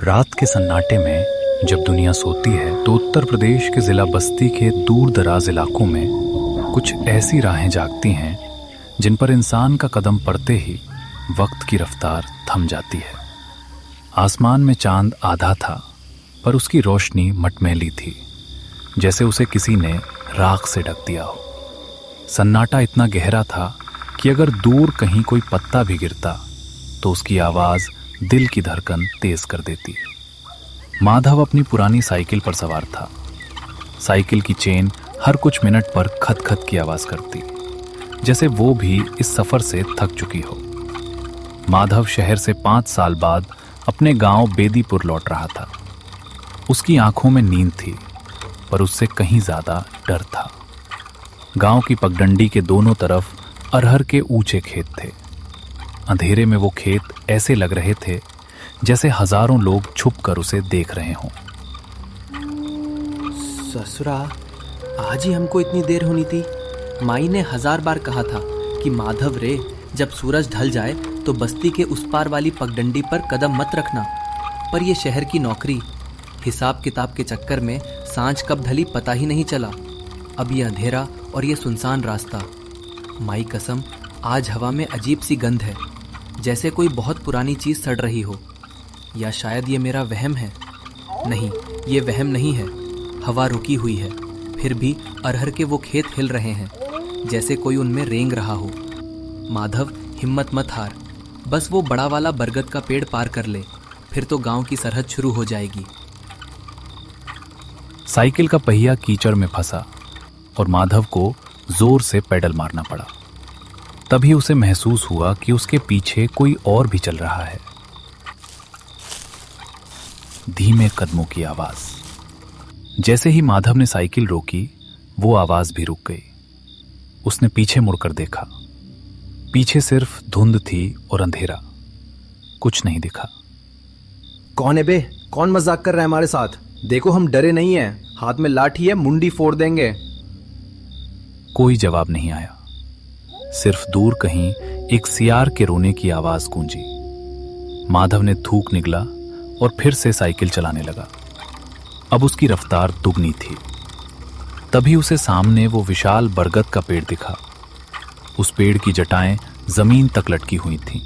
रात के सन्नाटे में जब दुनिया सोती है तो उत्तर प्रदेश के जिला बस्ती के दूर दराज इलाकों में कुछ ऐसी राहें जागती हैं जिन पर इंसान का कदम पड़ते ही वक्त की रफ्तार थम जाती है। आसमान में चांद आधा था, पर उसकी रोशनी मटमैली थी, जैसे उसे किसी ने राख से ढक दिया हो। सन्नाटा इतना गहरा था कि अगर दूर कहीं कोई पत्ता भी गिरता तो उसकी आवाज़ दिल की धड़कन तेज कर देती। माधव अपनी पुरानी साइकिल पर सवार था। साइकिल की चेन हर कुछ मिनट पर खत खत की आवाज़ करती, जैसे वो भी इस सफ़र से थक चुकी हो। माधव शहर से 5 साल बाद अपने गांव बेदीपुर लौट रहा था। उसकी आंखों में नींद थी, पर उससे कहीं ज़्यादा डर था। गांव की पगडंडी के दोनों तरफ अरहर के ऊंचे खेत थे। अंधेरे में वो खेत ऐसे लग रहे थे जैसे हजारों लोग छुपकर उसे देख रहे हों। ससुरा, आज ही हमको इतनी देर होनी थी। माई ने 1000 बार कहा था कि माधव रे, जब सूरज ढल जाए तो बस्ती के उस पार वाली पगडंडी पर कदम मत रखना। पर ये शहर की नौकरी, हिसाब किताब के चक्कर में सांझ कब ढली पता ही नहीं चला। अब ये अंधेरा और ये सुनसान रास्ता। माई कसम, आज हवा में अजीब सी गंध है, जैसे कोई बहुत पुरानी चीज़ सड़ रही हो। या शायद ये मेरा वहम है। नहीं, ये वहम नहीं है। हवा रुकी हुई है, फिर भी अरहर के वो खेत हिल रहे हैं, जैसे कोई उनमें रेंग रहा हो। माधव, हिम्मत मत हार। बस वो बड़ा वाला बरगद का पेड़ पार कर ले, फिर तो गांव की सरहद शुरू हो जाएगी। साइकिल का पहिया कीचड़ में फंसा और माधव को जोर से पेडल मारना पड़ा। तभी उसे महसूस हुआ कि उसके पीछे कोई और भी चल रहा है। धीमे कदमों की आवाज। जैसे ही माधव ने साइकिल रोकी, वो आवाज भी रुक गई। उसने पीछे मुड़कर देखा। पीछे सिर्फ धुंध थी और अंधेरा, कुछ नहीं दिखा। कौन है बे? कौन मजाक कर रहा है हमारे साथ? देखो, हम डरे नहीं हैं। हाथ में लाठी है, मुंडी फोड़ देंगे। कोई जवाब नहीं आया। सिर्फ दूर कहीं एक सियार के रोने की आवाज गूंजी। माधव ने थूक निगला और फिर से साइकिल चलाने लगा। अब उसकी रफ्तार दुगनी थी। तभी उसे सामने वो विशाल बरगद का पेड़ दिखा। उस पेड़ की जटाएं जमीन तक लटकी हुई थीं,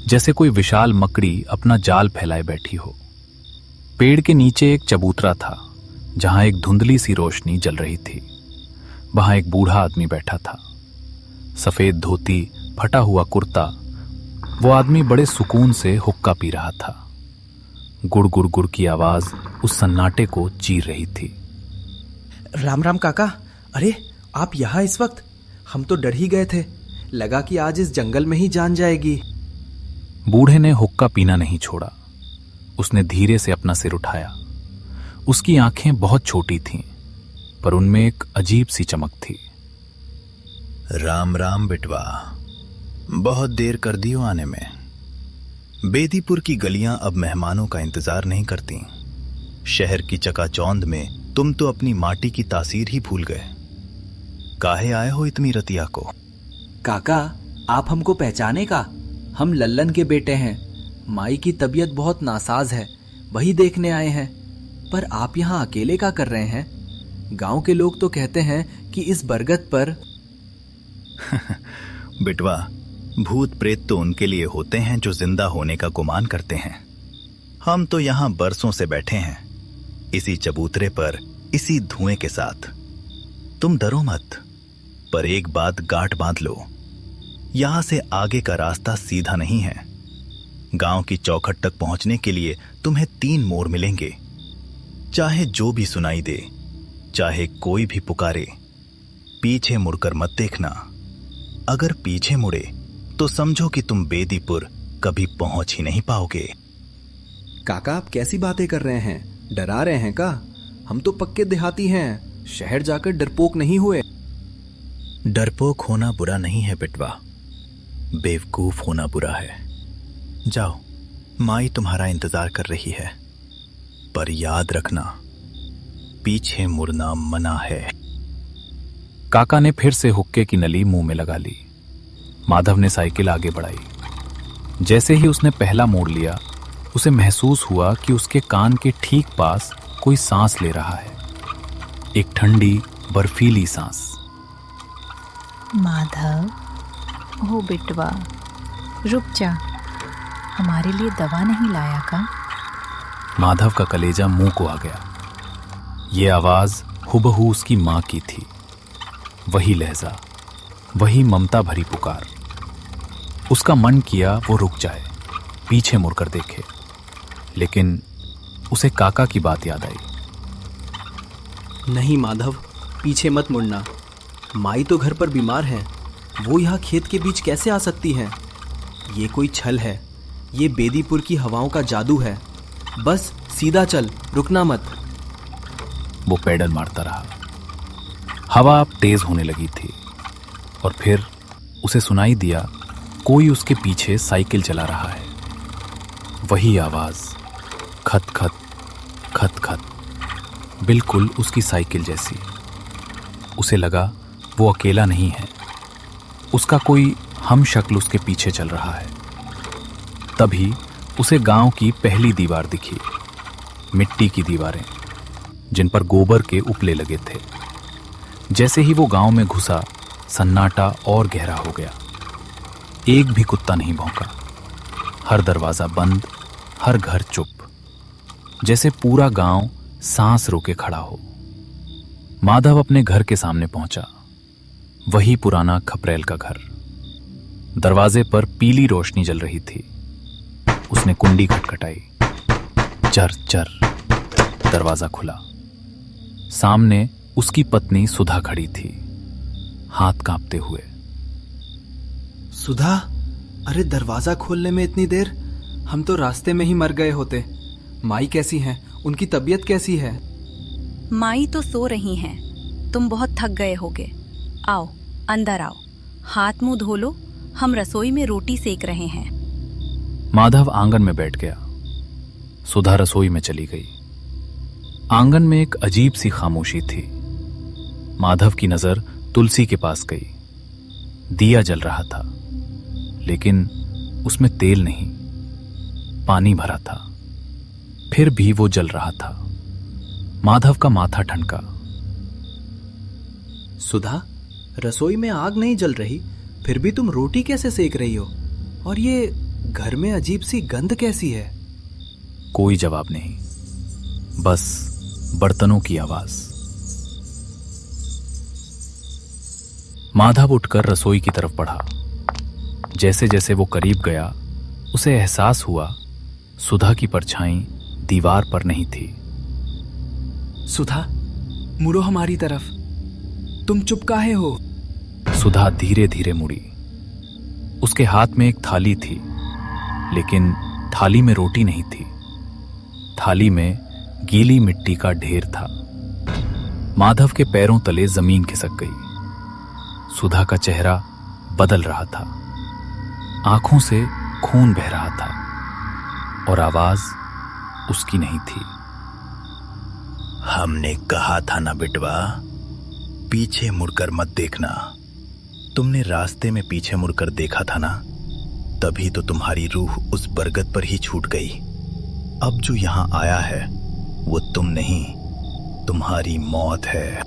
जैसे कोई विशाल मकड़ी अपना जाल फैलाए बैठी हो। पेड़ के नीचे एक चबूतरा था, जहां एक धुंधली सी रोशनी जल रही थी। वहां एक बूढ़ा आदमी बैठा था, सफेद धोती, फटा हुआ कुर्ता। वो आदमी बड़े सुकून से हुक्का पी रहा था। गुड़ गुड़ गुड़ की आवाज उस सन्नाटे को चीर रही थी। राम राम काका। अरे, आप यहाँ इस वक्त? हम तो डर ही गए थे। लगा कि आज इस जंगल में ही जान जाएगी। बूढ़े ने हुक्का पीना नहीं छोड़ा। उसने धीरे से अपना सिर उठाया। उसकी आंखें बहुत छोटी थीं, पर उनमें एक अजीब सी चमक थी। राम राम बिटवा, बहुत देर कर दियो आने में। बेदीपुर की गलियां अब मेहमानों का इंतजार नहीं करती। शहर की चकाचौंध में तुम तो अपनी माटी की तासीर ही भूल गए। काहे आए हो इतनी रतिया को? काका, आप हमको पहचाने का? हम लल्लन के बेटे हैं। माई की तबीयत बहुत नासाज है, वही देखने आए हैं। पर आप यहाँ अकेले क्या कर रहे हैं? गांव के लोग तो कहते हैं कि इस बरगद पर बिटवा, भूत प्रेत तो उनके लिए होते हैं जो जिंदा होने का गुमान करते हैं। हम तो यहाँ बरसों से बैठे हैं, इसी चबूतरे पर, इसी धुएं के साथ। तुम डरो मत, पर एक बात गांठ बांध लो, यहां से आगे का रास्ता सीधा नहीं है। गांव की चौखट तक पहुंचने के लिए तुम्हें 3 मोड़ मिलेंगे। चाहे जो भी सुनाई दे, चाहे कोई भी पुकारे, पीछे मुड़कर मत देखना। अगर पीछे मुड़े तो समझो कि तुम बेदीपुर कभी पहुंच ही नहीं पाओगे। काका, आप कैसी बातें कर रहे हैं? डरा रहे हैं का? हम तो पक्के देहाती हैं, शहर जाकर डरपोक नहीं हुए। डरपोक होना बुरा नहीं है बिटवा, बेवकूफ होना बुरा है। जाओ, माई तुम्हारा इंतजार कर रही है, पर याद रखना, पीछे मुड़ना मना है। काका ने फिर से हुक्के की नली मुंह में लगा ली। माधव ने साइकिल आगे बढ़ाई। जैसे ही उसने पहला मोड़ लिया, उसे महसूस हुआ कि उसके कान के ठीक पास कोई सांस ले रहा है, एक ठंडी बर्फीली सांस। माधव, हो बिटवा, रुक जा, हमारे लिए दवा नहीं लाया का? माधव का कलेजा मुंह को आ गया। ये आवाज हुबहू उसकी मां की थी। वही लहजा, वही ममता भरी पुकार। उसका मन किया वो रुक जाए, पीछे मुड़कर देखे, लेकिन उसे काका की बात याद आई। नहीं माधव, पीछे मत मुड़ना। माई तो घर पर बीमार है, वो यहाँ खेत के बीच कैसे आ सकती है? ये कोई छल है, ये बेदीपुर की हवाओं का जादू है। बस सीधा चल, रुकना मत। वो पैडल मारता रहा। हवा अब तेज होने लगी थी और फिर उसे सुनाई दिया कोई उसके पीछे साइकिल चला रहा है। वही आवाज, खत खत खत खत, बिल्कुल उसकी साइकिल जैसी। उसे लगा वो अकेला नहीं है, उसका कोई हम शक्ल उसके पीछे चल रहा है। तभी उसे गांव की पहली दीवार दिखी, मिट्टी की दीवारें जिन पर गोबर के उपले लगे थे। जैसे ही वो गांव में घुसा, सन्नाटा और गहरा हो गया। एक भी कुत्ता नहीं भौंका, हर दरवाजा बंद, हर घर चुप, जैसे पूरा गांव सांस रोके खड़ा हो। माधव अपने घर के सामने पहुंचा। वही पुराना खपरेल का घर। दरवाजे पर पीली रोशनी जल रही थी। उसने कुंडी खटखटाई। चर चर, दरवाजा खुला। सामने उसकी पत्नी सुधा खड़ी थी, हाथ कांपते हुए। सुधा, अरे दरवाजा खोलने में इतनी देर? हम तो रास्ते में ही मर गए होते। माई कैसी हैं? उनकी तबीयत कैसी है? माई तो सो रही हैं। तुम बहुत थक गए होगे। आओ, अंदर आओ, हाथ मुंह धो लो, हम रसोई में रोटी सेक रहे हैं। माधव आंगन में बैठ गया। सुधा रसोई में चली गई। आंगन में एक अजीब सी खामोशी थी। माधव की नजर तुलसी के पास गई। दिया जल रहा था, लेकिन उसमें तेल नहीं, पानी भरा था। फिर भी वो जल रहा था। माधव का माथा ठनका। सुधा, रसोई में आग नहीं जल रही, फिर भी तुम रोटी कैसे सेक रही हो? और ये घर में अजीब सी गंध कैसी है? कोई जवाब नहीं, बस बर्तनों की आवाज। माधव उठकर रसोई की तरफ बढ़ा। जैसे जैसे वो करीब गया, उसे एहसास हुआ सुधा की परछाई दीवार पर नहीं थी। सुधा, मुड़ो हमारी तरफ। तुम चुप काहे हो? सुधा धीरे धीरे मुड़ी। उसके हाथ में एक थाली थी, लेकिन थाली में रोटी नहीं थी। थाली में गीली मिट्टी का ढेर था। माधव के पैरों तले जमीन खिसक गई। सुधा का चेहरा बदल रहा था, आंखों से खून बह रहा था और आवाज उसकी नहीं थी। हमने कहा था ना बिटवा, पीछे मुड़कर मत देखना। तुमने रास्ते में पीछे मुड़कर देखा था ना, तभी तो तुम्हारी रूह उस बरगद पर ही छूट गई। अब जो यहां आया है वो तुम नहीं, तुम्हारी मौत है।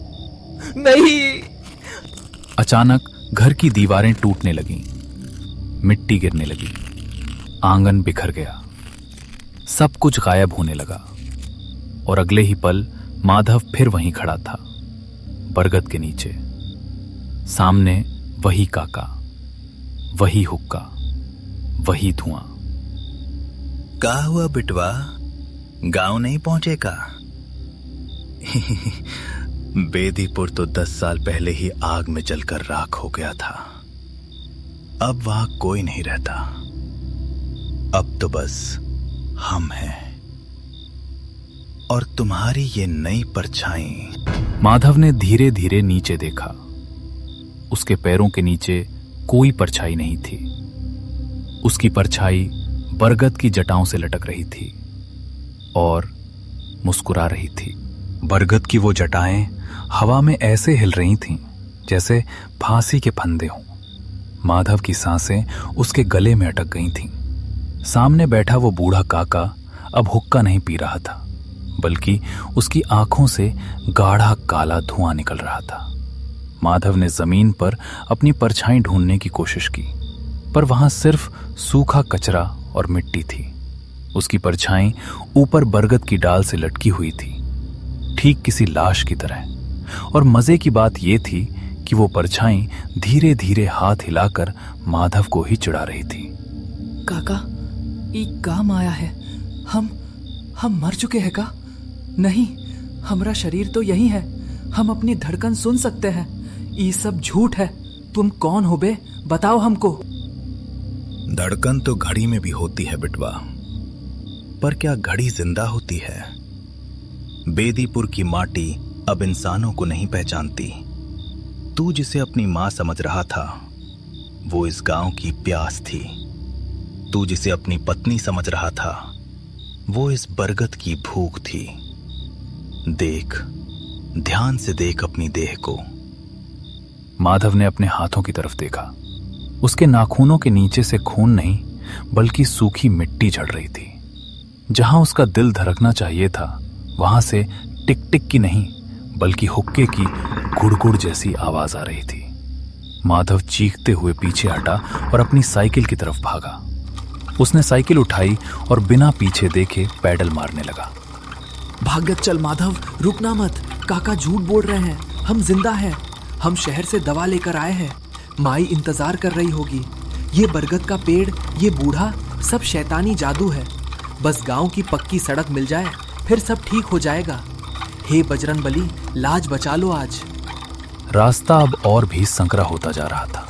नहीं! अचानक घर की दीवारें टूटने लगीं, मिट्टी गिरने लगी, आंगन बिखर गया, सब कुछ गायब होने लगा। और अगले ही पल माधव फिर वहीं खड़ा था, बरगद के नीचे। सामने वही काका, वही हुक्का, वही धुआं। क्या हुआ बिटवा, गांव नहीं पहुंचे का? बेदीपुर तो 10 साल पहले ही आग में जलकर राख हो गया था। अब वहां कोई नहीं रहता। अब तो बस हम हैं और तुम्हारी ये नई परछाई। माधव ने धीरे धीरे नीचे देखा। उसके पैरों के नीचे कोई परछाई नहीं थी। उसकी परछाई बरगद की जटाओं से लटक रही थी और मुस्कुरा रही थी। बरगद की वो जटाएं हवा में ऐसे हिल रही थीं जैसे फांसी के फंदे हों। माधव की सांसें उसके गले में अटक गई थीं। सामने बैठा वो बूढ़ा काका अब हुक्का नहीं पी रहा था, बल्कि उसकी आंखों से गाढ़ा काला धुआं निकल रहा था। माधव ने जमीन पर अपनी परछाई ढूंढने की कोशिश की, पर वहां सिर्फ सूखा कचरा और मिट्टी थी। उसकी परछाई ऊपर बरगद की डाल से लटकी हुई थी, ठीक किसी लाश की तरह। और मजे की बात यह थी कि वो परछाई धीरे धीरे हाथ हिलाकर माधव को ही चिढ़ा रही थी। काका, ई काम आया है। हम मर चुके हैं का? नहीं, हमारा शरीर तो यही है। हम अपनी धड़कन सुन सकते हैं। ये सब झूठ है। तुम कौन हो बे? बताओ हमको। धड़कन तो घड़ी में भी होती है बिटवा, पर क्या घड़ी जिंदा होती है? बेदीपुर की माटी अब इंसानों को नहीं पहचानती। तू जिसे अपनी मां समझ रहा था, वो इस गांव की प्यास थी। तू जिसे अपनी पत्नी समझ रहा था, वो इस बरगद की भूख थी। देख, ध्यान से देख अपनी देह को। माधव ने अपने हाथों की तरफ देखा। उसके नाखूनों के नीचे से खून नहीं, बल्कि सूखी मिट्टी झड़ रही थी। जहां उसका दिल धड़कना चाहिए था, वहां से टिक टिक की नहीं, बल्कि हुक्के की गुड़गुड़ जैसी आवाज आ रही थी। माधव चीखते हुए पीछे हटा और अपनी साइकिल की तरफ भागा। उसने साइकिल उठाई और बिना पीछे देखे पैडल मारने लगा। भागत चल माधव, रुकना मत। काका झूठ बोल रहे हैं, हम जिंदा हैं। हम शहर से दवा लेकर आए हैं। माई इंतजार कर रही होगी। ये बरगद का पेड़, ये बूढ़ा, सब शैतानी जादू है। बस गांव की पक्की सड़क मिल जाए, फिर सब ठीक हो जाएगा। हे बजरंगबली, लाज बचा लो आज। रास्ता अब और भी संकरा होता जा रहा था।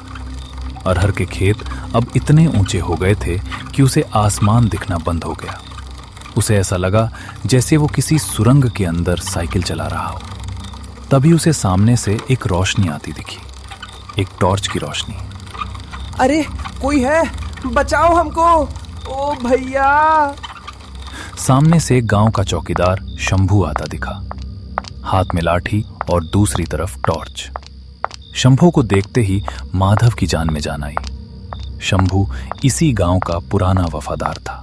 अरहर के खेत अब इतने ऊंचे हो गए थे कि उसे आसमान दिखना बंद हो गया। उसे ऐसा लगा जैसे वो किसी सुरंग के अंदर साइकिल चला रहा हो। तभी उसे सामने से एक रोशनी आती दिखी, एक टॉर्च की रोशनी। अरे कोई है, बचाओ हमको, ओ भैया। सामने से गांव का चौकीदार शंभू आता दिखा, हाथ में लाठी और दूसरी तरफ टॉर्च। शंभू को देखते ही माधव की जान में जान आई। शंभू इसी गांव का पुराना वफादार था।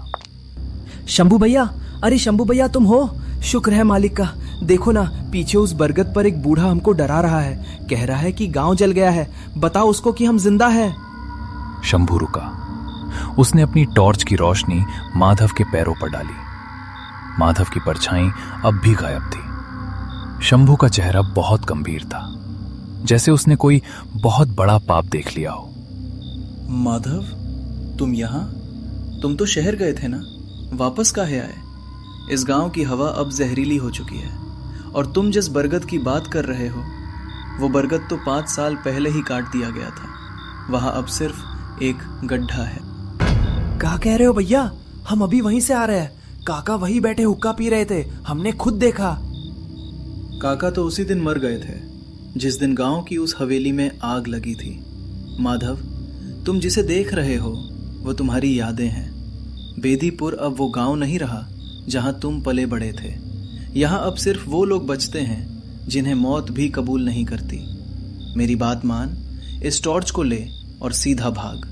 शंभू भैया, अरे शंभू भैया तुम हो? शुक्र है मालिक का। देखो ना, पीछे उस बरगद पर एक बूढ़ा हमको डरा रहा है। कह रहा है कि गांव जल गया है। बताओ उसको कि हम जिंदा हैं। शंभू रुका। उसने अपनी टॉर्च की रोशनी माधव के पैरों पर डाली। माधव की परछाई अब भी गायब थी। शंभू का चेहरा बहुत गंभीर था, जैसे उसने कोई बहुत बड़ा पाप देख लिया हो। माधव, तुम यहाँ? तुम तो शहर गए थे ना, वापस काहे आए? इस गांव की हवा अब जहरीली हो चुकी है। और तुम जिस बरगद की बात कर रहे हो, वो बरगद तो 5 साल पहले ही काट दिया गया था। वहां अब सिर्फ एक गड्ढा है। क्या कह रहे हो भैया? हम अभी वहीं से आ रहे हैं। काका वहीं बैठे हुक्का पी रहे थे, हमने खुद देखा। काका तो उसी दिन मर गए थे जिस दिन गांव की उस हवेली में आग लगी थी। माधव, तुम जिसे देख रहे हो वो तुम्हारी यादें हैं। बेदीपुर अब वो गांव नहीं रहा जहां तुम पले बड़े थे। यहां अब सिर्फ वो लोग बचते हैं जिन्हें मौत भी कबूल नहीं करती। मेरी बात मान, इस टॉर्च को ले और सीधा भाग।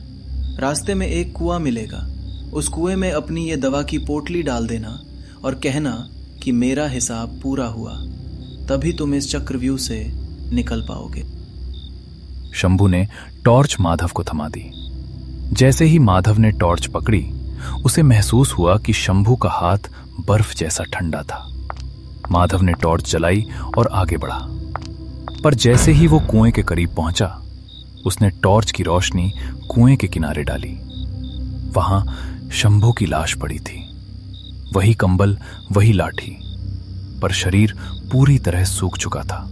रास्ते में एक कुआं मिलेगा। उस कुएं में अपनी ये दवा की पोटली डाल देना और कहना कि मेरा हिसाब पूरा हुआ। तभी तुम इस चक्रव्यूह से निकल पाओगे। शंभू ने टॉर्च माधव को थमा दी। जैसे ही माधव ने टॉर्च पकड़ी, उसे महसूस हुआ कि शंभू का हाथ बर्फ जैसा ठंडा था। माधव ने टॉर्च जलाई और आगे बढ़ा, पर जैसे ही वो कुएं के करीब पहुंचा, उसने टॉर्च की रोशनी कुएं के किनारे डाली। वहां शंभू की लाश पड़ी थी। वही कंबल, वही लाठी, पर शरीर पूरी तरह सूख चुका था।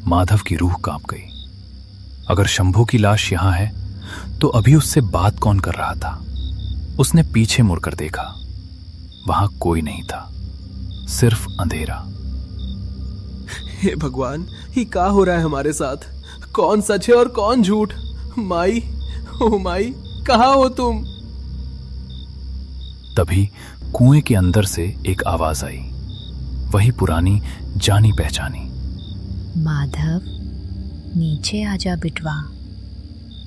माधव की रूह कांप गई। अगर शंभू की लाश यहां है, तो अभी उससे बात कौन कर रहा था? उसने पीछे मुड़कर देखा। वहां कोई नहीं था, सिर्फ अंधेरा। हे भगवान, ये क्या हो रहा है हमारे साथ? कौन सच है और कौन झूठ? माई, ओ माई, कहाँ हो तुम? तभी कुएं के अंदर से एक आवाज आई, वही पुरानी जानी पहचानी। माधव, नीचे आजा बिटवा।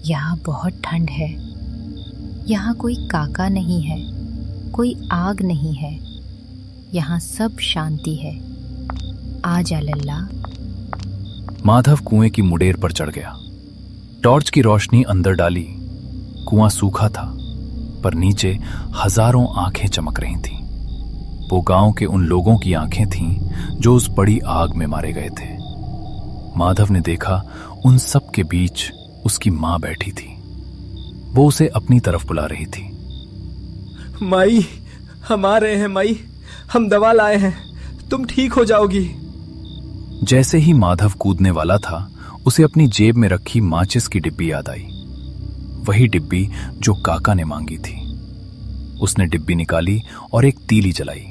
यहाँ बहुत ठंड है। यहाँ कोई काका नहीं है, कोई आग नहीं है, यहाँ सब शांति है। आ जा लल्ला। माधव कुएं की मुडेर पर चढ़ गया। टॉर्च की रोशनी अंदर डाली। कुआं सूखा था, पर नीचे हजारों आंखें चमक रही थीं। वो गांव के उन लोगों की आंखें थीं जो उस बड़ी आग में मारे गए थे। माधव ने देखा उन सब के बीच उसकी मां बैठी थी। वो उसे अपनी तरफ बुला रही थी। माई, हम आ रहे हैं माई, हम दवा लाए हैं, तुम ठीक हो जाओगी। जैसे ही माधव कूदने वाला था, उसे अपनी जेब में रखी माचिस की डिब्बी याद आई। वही डिब्बी जो काका ने मांगी थी। उसने डिब्बी निकाली और एक तीली जलाई।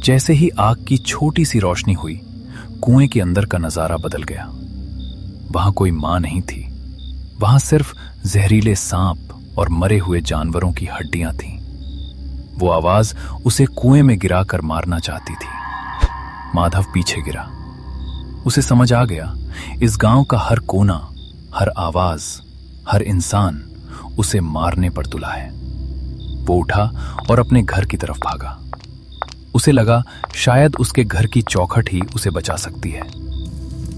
जैसे ही आग की छोटी सी रोशनी हुई, कुएं के अंदर का नजारा बदल गया। वहां कोई मां नहीं थी, वहां सिर्फ जहरीले सांप और मरे हुए जानवरों की हड्डियां थीं। वो आवाज उसे कुएं में गिराकर मारना चाहती थी। माधव पीछे गिरा। उसे समझ आ गया, इस गांव का हर कोना, हर आवाज, हर इंसान उसे मारने पर तुला है। वो उठा और अपने घर की तरफ भागा। उसे लगा शायद उसके घर की चौखट ही उसे बचा सकती है।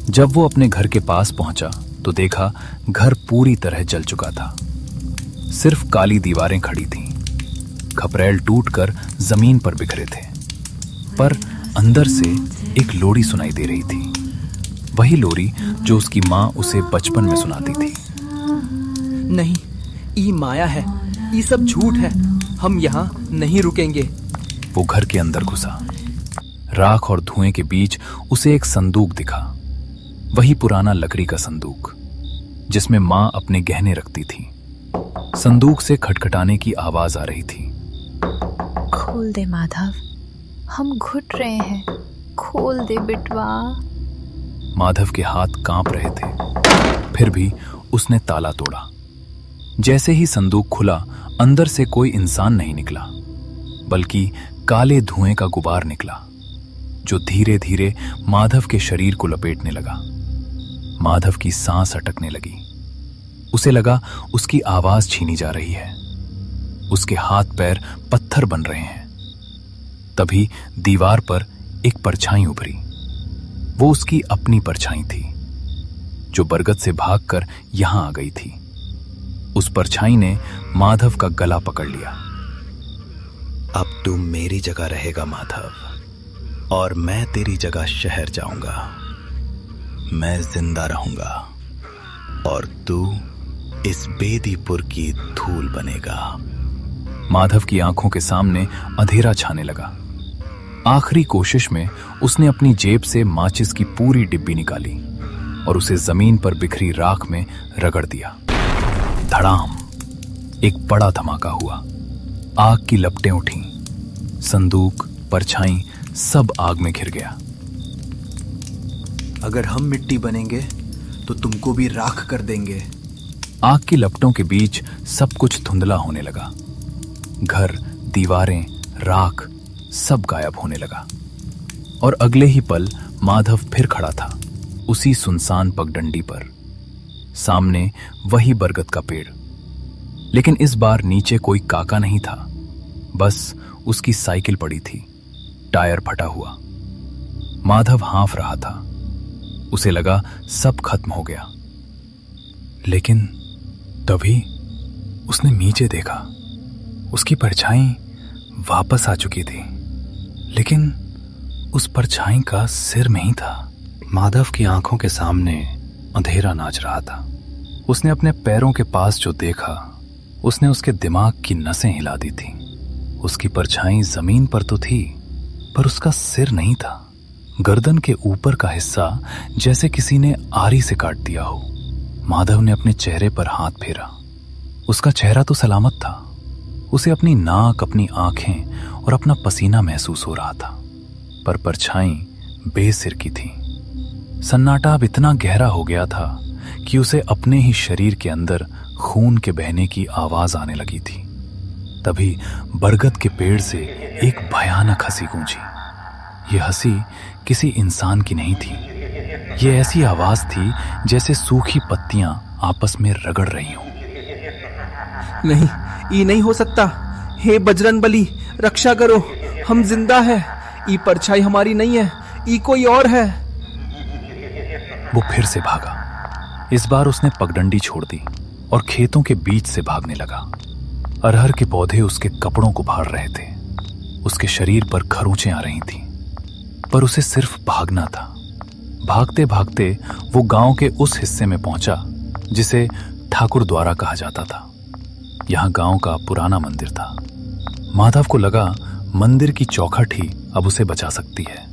जब वो अपने घर के पास पहुंचा तो देखा घर पूरी तरह जल चुका था। सिर्फ काली दीवारें खड़ी थीं। खपरेल टूटकर जमीन पर बिखरे थे, पर अंदर से एक लोरी सुनाई दे रही थी। वही लोरी जो उसकी मां उसे बचपन में सुनाती थी। नहीं, ये माया है, ये सब झूठ है, हम यहाँ नहीं रुकेंगे। वो घर के अंदर घुसा। राख और धुएं के बीच उसे एक संदूक दिखा। वही पुराना लकड़ी का संदूक जिसमें मां अपने गहने रखती थी। संदूक से खटखटाने की आवाज आ रही थी। खोल दे माधव, हम घुट रहे हैं, खोल दे बिटवा। माधव के हाथ कांप रहे थे, फिर भी उसने ताला तोड़ा। जैसे ही संदूक खुला, अंदर से कोई इंसान नहीं निकला, बल्कि काले धुएं का गुबार निकला जो धीरे धीरे माधव के शरीर को लपेटने लगा। माधव की सांस अटकने लगी। उसे लगा उसकी आवाज छीनी जा रही है। उसके हाथ पैर पत्थर बन रहे हैं। तभी दीवार पर एक परछाई उभरी। वो उसकी अपनी परछाई थी जो बरगद से भागकर यहां आ गई थी। उस परछाई ने माधव का गला पकड़ लिया। अब तू मेरी जगह रहेगा माधव, और मैं तेरी जगह शहर जाऊंगा। मैं जिंदा रहूंगा और तू इस बेदीपुर की धूल बनेगा। माधव की आंखों के सामने अंधेरा छाने लगा। आखिरी कोशिश में उसने अपनी जेब से माचिस की पूरी डिब्बी निकाली और उसे जमीन पर बिखरी राख में रगड़ दिया। धड़ाम! एक बड़ा धमाका हुआ। आग की लपटें उठीं। संदूक, परछाई सब आग में घिर गया। अगर हम मिट्टी बनेंगे तो तुमको भी राख कर देंगे। आग की लपटों के बीच सब कुछ धुंधला होने लगा। घर, दीवारें, राख सब गायब होने लगा। और अगले ही पल माधव फिर खड़ा था, उसी सुनसान पगडंडी पर। सामने वही बरगद का पेड़, लेकिन इस बार नीचे कोई काका नहीं था। बस उसकी साइकिल पड़ी थी, टायर फटा हुआ। माधव हाँफ रहा था। उसे लगा सब खत्म हो गया। लेकिन तभी उसने नीचे देखा। उसकी परछाई वापस आ चुकी थी, लेकिन उस परछाई का सिर नहीं था। माधव की आंखों के सामने अंधेरा नाच रहा था। उसने अपने पैरों के पास जो देखा, उसने उसके दिमाग की नसें हिला दी थी। उसकी परछाई जमीन पर तो थी, पर उसका सिर नहीं था। गर्दन के ऊपर का हिस्सा जैसे किसी ने आरी से काट दिया हो। माधव ने अपने चेहरे पर हाथ फेरा। उसका चेहरा तो सलामत था। उसे अपनी नाक, अपनी आंखें और अपना पसीना महसूस हो रहा था, पर परछाई बेसिर की थी। सन्नाटा अब इतना गहरा हो गया था कि उसे अपने ही शरीर के अंदर खून के बहने की आवाज आने लगी थी। तभी बरगद के पेड़ से एक भयानक हंसी गूंजी। ये हंसी किसी इंसान की नहीं थी। ये ऐसी आवाज थी जैसे सूखी पत्तियां आपस में रगड़ रही हों। नहीं, ये नहीं हो सकता। हे बजरंग बली, रक्षा करो, हम जिंदा है। ई परछाई हमारी नहीं है, ई कोई और है। वो फिर से भागा। इस बार उसने पगडंडी छोड़ दी और खेतों के बीच से भागने लगा। अरहर के पौधे उसके कपड़ों को फाड़ रहे थे। उसके शरीर पर खरोंचें आ रही थीं, पर उसे सिर्फ भागना था। भागते भागते वो गांव के उस हिस्से में पहुंचा जिसे ठाकुर द्वारा कहा जाता था। यहां गांव का पुराना मंदिर था। माधव को लगा मंदिर की चौखट ही अब उसे बचा सकती है।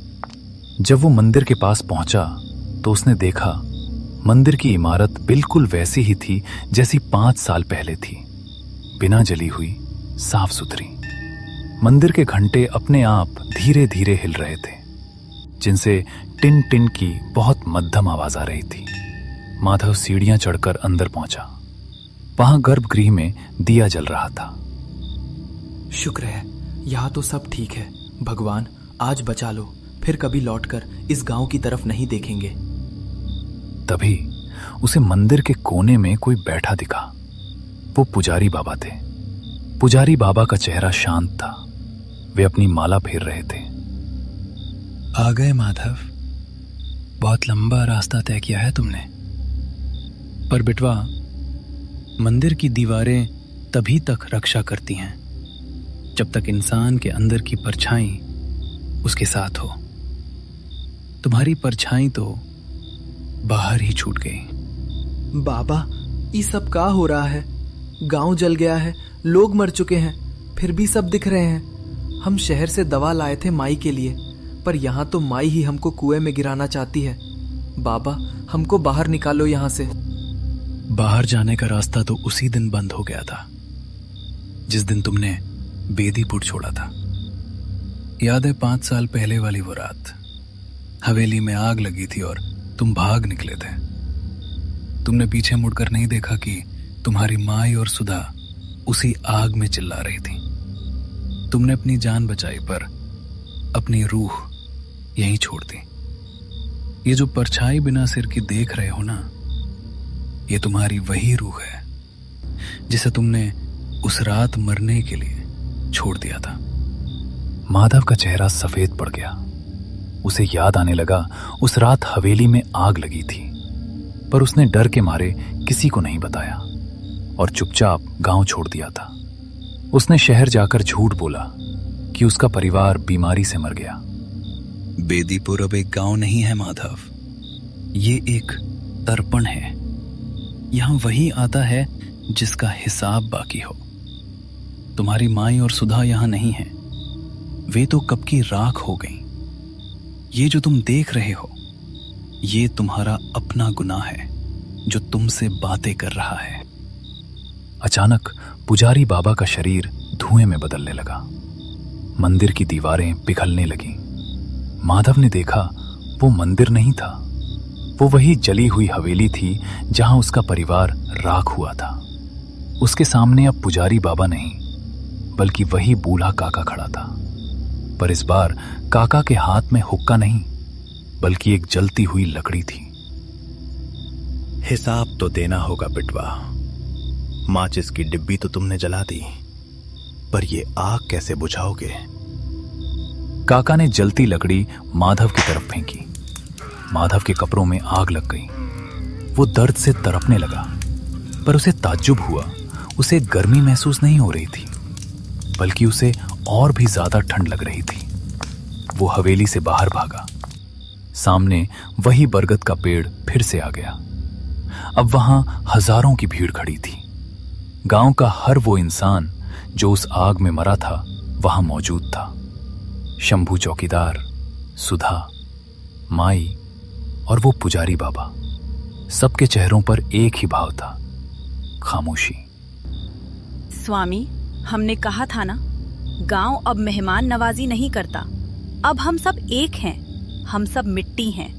जब वो मंदिर के पास पहुंचा तो उसने देखा मंदिर की इमारत बिल्कुल वैसी ही थी जैसी 5 साल पहले थी, बिना जली हुई, साफ सुथरी। मंदिर के घंटे अपने आप धीरे धीरे हिल रहे थे, जिनसे टिन टिन की बहुत मध्यम आवाज आ रही थी। माधव सीढ़ियां चढ़कर अंदर पहुंचा। वहां गर्भगृह में दिया जल रहा था। शुक्र है, यहाँ तो सब ठीक है। भगवान, आज बचा लो, फिर कभी लौटकर इस गांव की तरफ नहीं देखेंगे। तभी उसे मंदिर के कोने में कोई बैठा दिखा। वो पुजारी बाबा थे। पुजारी बाबा का चेहरा शांत था। वे अपनी माला फेर रहे थे। आ गए माधव, बहुत लंबा रास्ता तय किया है तुमने। पर बिटवा, मंदिर की दीवारें तभी तक रक्षा करती हैं जब तक इंसान के अंदर की परछाई उसके साथ हो। तुम्हारी परछाई तो बाहर ही छूट गई। बाबा, ये सब का हो रहा है? गांव जल गया है, लोग मर चुके हैं, फिर भी सब दिख रहे हैं। हम शहर से दवा लाए थे माई के लिए, पर यहाँ तो माई ही हमको कुएं में गिराना चाहती है। बाबा, हमको बाहर निकालो यहाँ से। बाहर जाने का रास्ता तो उसी दिन बंद हो गया था जिस दिन तुमने बेदीपुर छोड़ा था। याद है 5 साल पहले वाली वो रात? हवेली में आग लगी थी और तुम भाग निकले थे। तुमने पीछे मुड़कर नहीं देखा कि तुम्हारी माई और सुधा उसी आग में चिल्ला रही थी। तुमने अपनी जान बचाई, पर अपनी रूह यहीं छोड़ दी। ये जो परछाई बिना सिर की देख रहे हो ना, ये तुम्हारी वही रूह है जिसे तुमने उस रात मरने के लिए छोड़ दिया था। माधव का चेहरा सफेद पड़ गया। उसे याद आने लगा उस रात हवेली में आग लगी थी, पर उसने डर के मारे किसी को नहीं बताया और चुपचाप गांव छोड़ दिया था। उसने शहर जाकर झूठ बोला कि उसका परिवार बीमारी से मर गया। बेदीपुर अब एक गांव नहीं है माधव, ये एक तर्पण है। यहां वही आता है जिसका हिसाब बाकी हो। तुम्हारी माई और सुधा यहां नहीं है, वे तो कब की राख हो गईं। ये जो तुम देख रहे हो, ये तुम्हारा अपना गुनाह है जो तुमसे बातें कर रहा है। अचानक पुजारी बाबा का शरीर धुएं में बदलने लगा। मंदिर की दीवारें पिघलने लगीं। माधव ने देखा वो मंदिर नहीं था, वो वही जली हुई हवेली थी जहां उसका परिवार राख हुआ था। उसके सामने अब पुजारी बाबा नहीं, बल्कि वही बूढ़ा काका खड़ा था। पर इस बार काका के हाथ में हुक्का नहीं, बल्कि एक जलती हुई लकड़ी थी। हिसाब तो देना होगा बिटवा। माचिस की डिब्बी तो तुमने जला दी, पर ये आग कैसे बुझाओगे? काका ने जलती लकड़ी माधव की तरफ फेंकी। माधव के कपड़ों में आग लग गई। वो दर्द से तड़पने लगा, पर उसे ताज्जुब हुआ। उसे गर्मी महसूस नहीं हो रही थी, बल्कि उसे और भी ज्यादा ठंड लग रही थी। वो हवेली से बाहर भागा। सामने वही बरगद का पेड़ फिर से आ गया। अब वहां हजारों की भीड़ खड़ी थी। गांव का हर वो इंसान जो उस आग में मरा था वहां मौजूद था। शंभू चौकीदार, सुधा, माई और वो पुजारी बाबा, सबके चेहरों पर एक ही भाव था, खामोशी। स्वामी, हमने कहा था ना, गांव अब मेहमान नवाजी नहीं करता। अब हम सब एक हैं, हम सब मिट्टी हैं।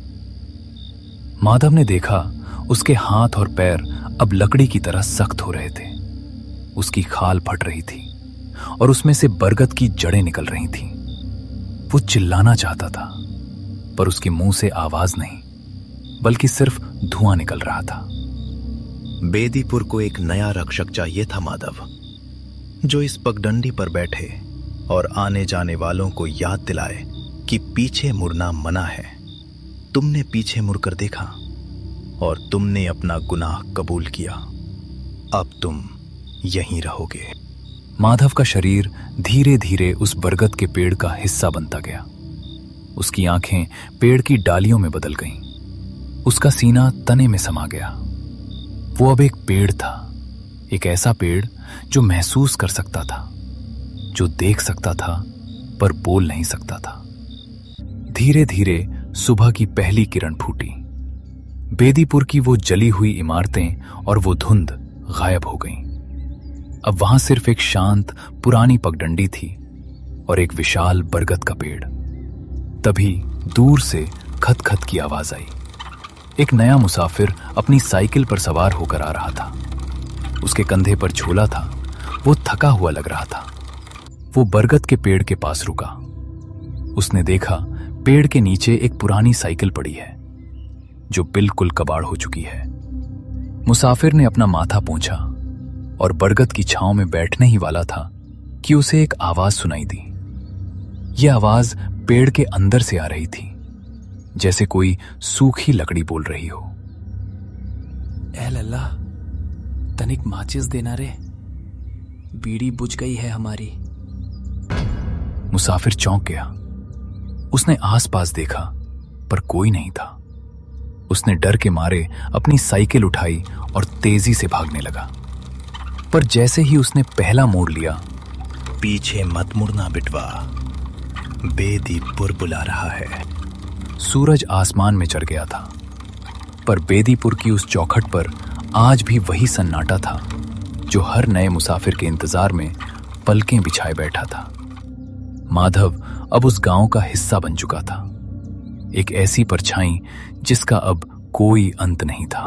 माधव ने देखा उसके हाथ और पैर अब लकड़ी की तरह सख्त हो रहे थे। उसकी खाल फट रही थी और उसमें से बरगद की जड़ें निकल रही थीं। वो चिल्लाना चाहता था, पर उसके मुंह से आवाज नहीं, बल्कि सिर्फ धुआं निकल रहा था। बेदीपुर को एक नया रक्षक चाहिए था माधव। जो इस पगडंडी पर बैठे और आने जाने वालों को याद दिलाए कि पीछे मुड़ना मना है। तुमने पीछे मुड़कर देखा और तुमने अपना गुनाह कबूल किया। अब तुम यहीं रहोगे। माधव का शरीर धीरे धीरे उस बरगद के पेड़ का हिस्सा बनता गया। उसकी आंखें पेड़ की डालियों में बदल गईं। उसका सीना तने में समा गया। वो अब एक पेड़ था, एक ऐसा पेड़ जो महसूस कर सकता था, जो देख सकता था पर बोल नहीं सकता था। धीरे धीरे सुबह की पहली किरण फूटी। बेदीपुर की वो जली हुई इमारतें और वो धुंध गायब हो गईं। अब वहां सिर्फ एक शांत पुरानी पगडंडी थी और एक विशाल बरगद का पेड़। तभी दूर से खत-खत की आवाज आई। एक नया मुसाफिर अपनी साइकिल पर सवार होकर आ रहा था। उसके कंधे पर झोला था। वो थका हुआ लग रहा था। वो बरगद के पेड़ के पास रुका। उसने देखा पेड़ के नीचे एक पुरानी साइकिल पड़ी है जो बिल्कुल कबाड़ हो चुकी है। मुसाफिर ने अपना माथा पोंछा और बरगद की छांव में बैठने ही वाला था कि उसे एक आवाज सुनाई दी। यह आवाज पेड़ के अंदर से आ रही थी, जैसे कोई सूखी लकड़ी बोल रही हो। ए लल्ला, तनिक माचिस देना रे, बीड़ी बुझ गई है हमारी। मुसाफिर चौंक गया। उसने आसपास देखा पर कोई नहीं था। उसने डर के मारे अपनी साइकिल उठाई और तेजी से भागने लगा। पर जैसे ही उसने पहला मोड़ लिया, पीछे मत मुड़ना बिटवा, बेदीपुर बुला रहा है। सूरज आसमान में चढ़ गया था, पर बेदीपुर की उस चौखट पर आज भी वही सन्नाटा था जो हर नए मुसाफिर के इंतजार में पलकें बिछाए बैठा था। माधव अब उस गांव का हिस्सा बन चुका था, एक ऐसी परछाई जिसका अब कोई अंत नहीं था।